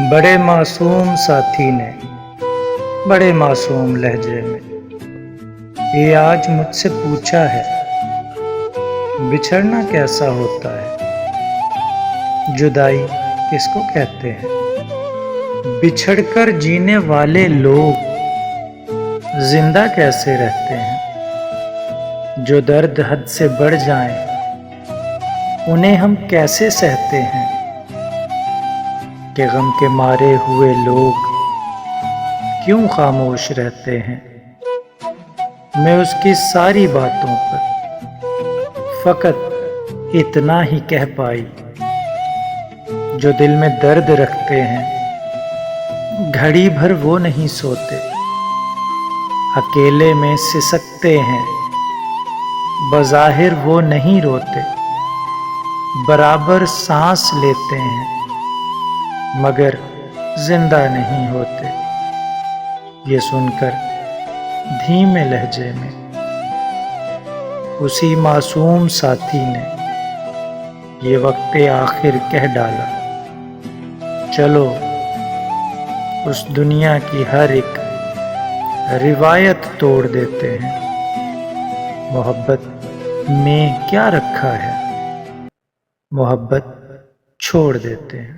بڑے معصوم ساتھی نے بڑے معصوم لہجے میں یہ آج مجھ سے پوچھا ہے، بچھڑنا کیسا ہوتا ہے، جدائی کس کو کہتے ہیں، بچھڑ کر جینے والے لوگ زندہ کیسے رہتے ہیں، جو درد حد سے بڑھ جائیں انہیں ہم کیسے سہتے ہیں، کہ غم کے مارے ہوئے لوگ کیوں خاموش رہتے ہیں۔ میں اس کی ساری باتوں پر فقط اتنا ہی کہہ پائی، جو دل میں درد رکھتے ہیں گھڑی بھر وہ نہیں سوتے، اکیلے میں سسکتے ہیں بظاہر وہ نہیں روتے، برابر سانس لیتے ہیں مگر زندہ نہیں ہوتے۔ یہ سن کر دھیمے لہجے میں اسی معصوم ساتھی نے یہ وقت آخر کہہ ڈالا، چلو اس دنیا کی ہر ایک روایت توڑ دیتے ہیں، محبت میں کیا رکھا ہے، محبت چھوڑ دیتے ہیں۔